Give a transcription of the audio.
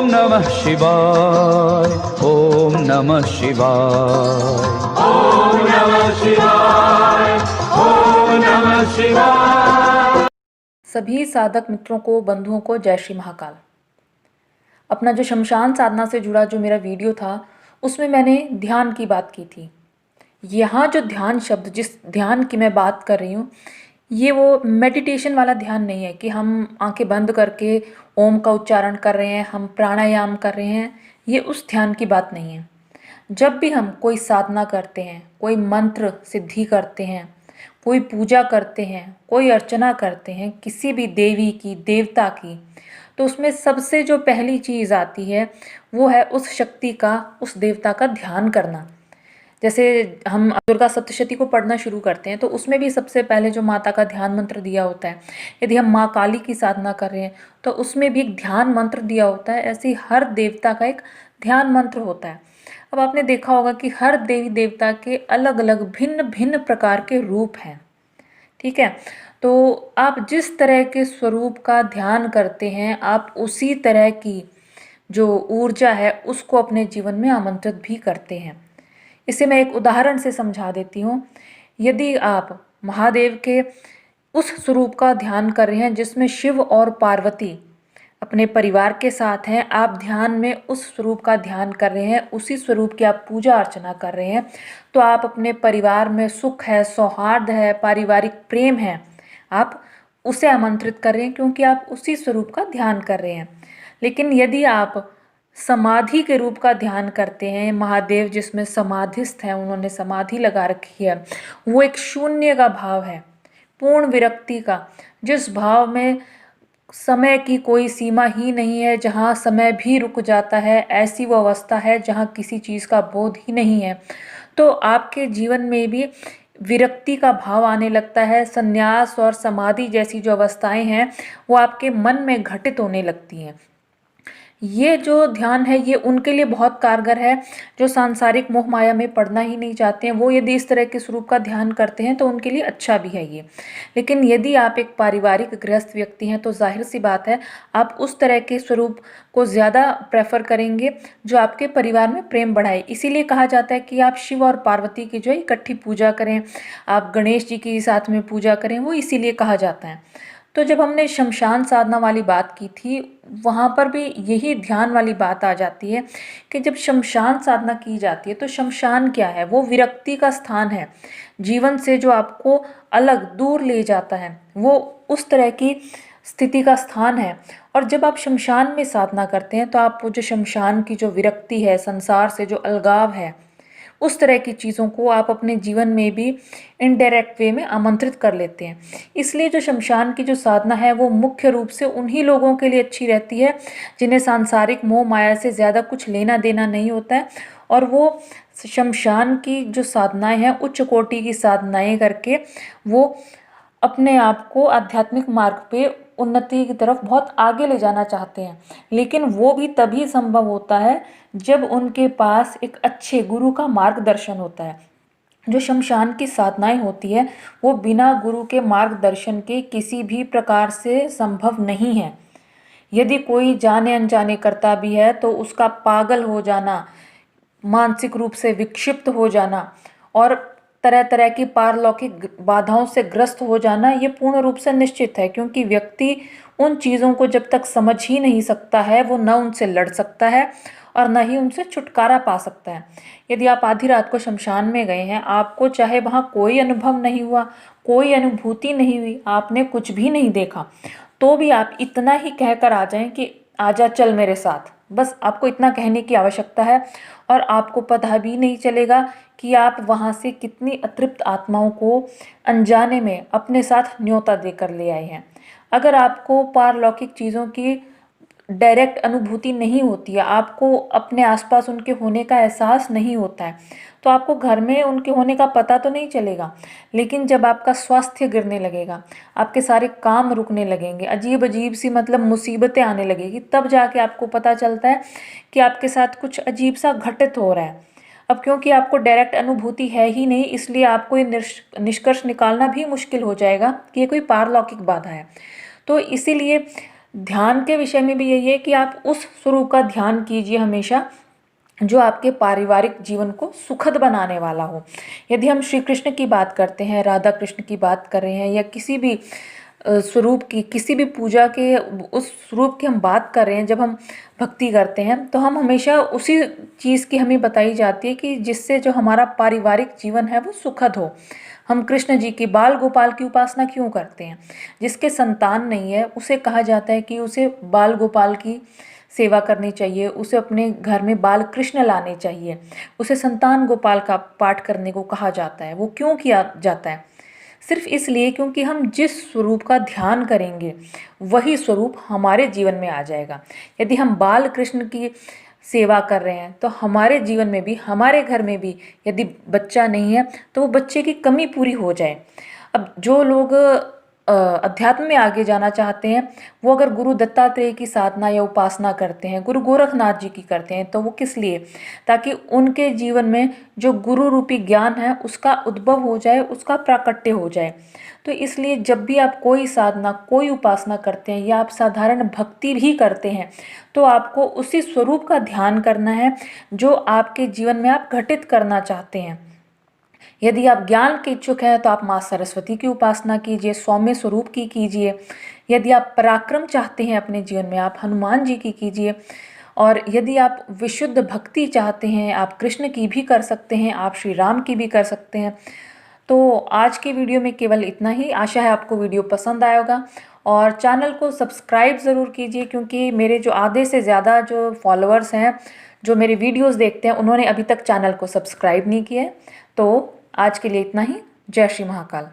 नमः शिवाय, ओम नमः शिवाय, ओम नमः शिवाय, ओम नमः शिवाय। सभी साधक मित्रों को, बंधुओं को जय श्री महाकाल। अपना जो शमशान साधना से जुड़ा जो मेरा वीडियो था उसमें मैंने ध्यान की बात की थी। यहाँ जो ध्यान शब्द, जिस ध्यान की मैं बात कर रही हूँ, ये वो मेडिटेशन वाला ध्यान नहीं है कि हम आंखें बंद करके ओम का उच्चारण कर रहे हैं, हम प्राणायाम कर रहे हैं। ये उस ध्यान की बात नहीं है। जब भी हम कोई साधना करते हैं, कोई मंत्र सिद्धि करते हैं, कोई पूजा करते हैं, कोई अर्चना करते हैं किसी भी देवी की, देवता की, तो उसमें सबसे जो पहली चीज़ आती है वो है उस शक्ति का, उस देवता का ध्यान करना। जैसे हम दुर्गा सप्तशती को पढ़ना शुरू करते हैं तो उसमें भी सबसे पहले जो माता का ध्यान मंत्र दिया होता है। यदि हम माँ काली की साधना कर रहे हैं तो उसमें भी एक ध्यान मंत्र दिया होता है। ऐसे ही हर देवता का एक ध्यान मंत्र होता है। अब आपने देखा होगा कि हर देवी देवता के अलग अलग भिन्न भिन्न प्रकार के रूप हैं, ठीक है। तो आप जिस तरह के स्वरूप का ध्यान करते हैं, आप उसी तरह की जो ऊर्जा है उसको अपने जीवन में आमंत्रित भी करते हैं। इसे मैं एक उदाहरण से समझा देती हूँ। यदि आप महादेव के उस स्वरूप का ध्यान कर रहे हैं जिसमें शिव और पार्वती अपने परिवार के साथ हैं, आप ध्यान में उस स्वरूप का ध्यान कर रहे हैं, उसी स्वरूप की आप पूजा अर्चना कर रहे हैं, तो आप अपने परिवार में सुख है, सौहार्द है, पारिवारिक प्रेम है, आप उसे आमंत्रित कर रहे हैं क्योंकि आप उसी स्वरूप का ध्यान कर रहे हैं। लेकिन यदि आप समाधि के रूप का ध्यान करते हैं, महादेव जिसमें समाधिस्थ हैं, उन्होंने समाधि लगा रखी है, वो एक शून्य का भाव है, पूर्ण विरक्ति का, जिस भाव में समय की कोई सीमा ही नहीं है, जहाँ समय भी रुक जाता है, ऐसी वो अवस्था है जहाँ किसी चीज़ का बोध ही नहीं है। तो आपके जीवन में भी विरक्ति का भाव आने लगता है। संन्यास और समाधि जैसी जो अवस्थाएं हैं वो आपके मन में घटित होने लगती हैं। ये जो ध्यान है ये उनके लिए बहुत कारगर है जो सांसारिक मोह माया में पड़ना ही नहीं चाहते हैं। वो यदि इस तरह के स्वरूप का ध्यान करते हैं तो उनके लिए अच्छा भी है ये। लेकिन यदि आप एक पारिवारिक गृहस्थ व्यक्ति हैं तो जाहिर सी बात है आप उस तरह के स्वरूप को ज़्यादा प्रेफर करेंगे जो आपके परिवार में प्रेम बढ़ाए। इसीलिए कहा जाता है कि आप शिव और पार्वती की जो है इकट्ठी पूजा करें, आप गणेश जी की साथ में पूजा करें, वो इसीलिए कहा जाता है। तो जब हमने शमशान साधना वाली बात की थी, वहाँ पर भी यही ध्यान वाली बात आ जाती है कि जब शमशान साधना की जाती है तो शमशान क्या है? वो विरक्ति का स्थान है, जीवन से जो आपको अलग दूर ले जाता है, वो उस तरह की स्थिति का स्थान है। और जब आप शमशान में साधना करते हैं तो आप वो जो शमशान की जो विरक्ति है, संसार से जो अलगाव है, उस तरह की चीज़ों को आप अपने जीवन में भी इनडायरेक्ट वे में आमंत्रित कर लेते हैं। इसलिए जो शमशान की जो साधना है वो मुख्य रूप से उन्हीं लोगों के लिए अच्छी रहती है जिन्हें सांसारिक मोह माया से ज़्यादा कुछ लेना देना नहीं होता है, और वो शमशान की जो साधनाएं हैं उच्च कोटि की साधनाएं करके वो अपने आप को आध्यात्मिक मार्ग पे उन्नति की तरफ बहुत आगे ले जाना चाहते हैं। लेकिन वो भी तभी संभव होता है जब उनके पास एक अच्छे गुरु का मार्गदर्शन होता है। जो शमशान की साधनाएं होती है वो बिना गुरु के मार्गदर्शन के किसी भी प्रकार से संभव नहीं है। यदि कोई जाने अनजाने करता भी है तो उसका पागल हो जाना, मानसिक रूप से विक्षिप्त हो जाना और तरह तरह की पारलौकिक बाधाओं से ग्रस्त हो जाना ये पूर्ण रूप से निश्चित है, क्योंकि व्यक्ति उन चीज़ों को जब तक समझ ही नहीं सकता है वो न उनसे लड़ सकता है और न ही उनसे छुटकारा पा सकता है। यदि आप आधी रात को शमशान में गए हैं, आपको चाहे वहाँ कोई अनुभव नहीं हुआ, कोई अनुभूति नहीं हुई, आपने कुछ भी नहीं देखा, तो भी आप इतना ही कहकर आ जाएं कि आजा चल मेरे साथ, बस आपको इतना कहने की आवश्यकता है और आपको पता भी नहीं चलेगा कि आप वहाँ से कितनी अतृप्त आत्माओं को अनजाने में अपने साथ न्योता देकर ले आए हैं। अगर आपको पारलौकिक चीज़ों की डायरेक्ट अनुभूति नहीं होती है, आपको अपने आसपास उनके होने का एहसास नहीं होता है, तो आपको घर में उनके होने का पता तो नहीं चलेगा। लेकिन जब आपका स्वास्थ्य गिरने लगेगा, आपके सारे काम रुकने लगेंगे, अजीब अजीब सी मतलब मुसीबतें आने लगेगी, तब जाके आपको पता चलता है कि आपके साथ कुछ अजीब सा घटित हो रहा है। अब क्योंकि आपको डायरेक्ट अनुभूति है ही नहीं, इसलिए आपको ये निष्कर्ष निकालना भी मुश्किल हो जाएगा कि ये कोई पारलौकिक बाधा है। तो इसीलिए ध्यान के विषय में भी यही है कि आप उस स्वरूप का ध्यान कीजिए हमेशा जो आपके पारिवारिक जीवन को सुखद बनाने वाला हो। यदि हम श्री कृष्ण की बात करते हैं, राधा कृष्ण की बात कर रहे हैं, या किसी भी स्वरूप की, किसी भी पूजा के उस स्वरूप की हम बात कर रहे हैं, जब हम भक्ति करते हैं तो हम हमेशा उसी चीज़ की हमें बताई जाती है कि जिससे जो हमारा पारिवारिक जीवन है वो सुखद हो। हम कृष्ण जी की, बाल गोपाल की उपासना क्यों करते हैं? जिसके संतान नहीं है उसे कहा जाता है कि उसे बाल गोपाल की सेवा करनी चाहिए, उसे अपने घर में बाल कृष्ण लाने चाहिए, उसे संतान गोपाल का पाठ करने को कहा जाता है। वो क्यों किया जाता है? सिर्फ इसलिए क्योंकि हम जिस स्वरूप का ध्यान करेंगे वही स्वरूप हमारे जीवन में आ जाएगा। यदि हम बाल कृष्ण की सेवा कर रहे हैं तो हमारे जीवन में भी, हमारे घर में भी यदि बच्चा नहीं है तो वो बच्चे की कमी पूरी हो जाए। अब जो लोग अध्यात्म में आगे जाना चाहते हैं वो अगर गुरु दत्तात्रेय की साधना या उपासना करते हैं, गुरु गोरखनाथ जी की करते हैं, तो वो किस लिए? ताकि उनके जीवन में जो गुरु रूपी ज्ञान है उसका उद्भव हो जाए, उसका प्राकट्य हो जाए। तो इसलिए जब भी आप कोई साधना, कोई उपासना करते हैं या आप साधारण भक्ति भी करते हैं तो आपको उसी स्वरूप का ध्यान करना है जो आपके जीवन में आप घटित करना चाहते हैं। यदि आप ज्ञान के इच्छुक हैं तो आप माँ सरस्वती की उपासना कीजिए, सौम्य स्वरूप की कीजिए। यदि आप पराक्रम चाहते हैं अपने जीवन में, आप हनुमान जी की कीजिए। और यदि आप विशुद्ध भक्ति चाहते हैं, आप कृष्ण की भी कर सकते हैं, आप श्री राम की भी कर सकते हैं। तो आज की वीडियो में केवल इतना ही। आशा है आपको वीडियो पसंद आया होगा और चैनल को सब्सक्राइब ज़रूर कीजिए, क्योंकि मेरे जो आधे से ज़्यादा जो फॉलोअर्स हैं, जो मेरे वीडियोस देखते हैं, उन्होंने अभी तक चैनल को सब्सक्राइब नहीं किया है। तो आज के लिए इतना ही। जय श्री महाकाल।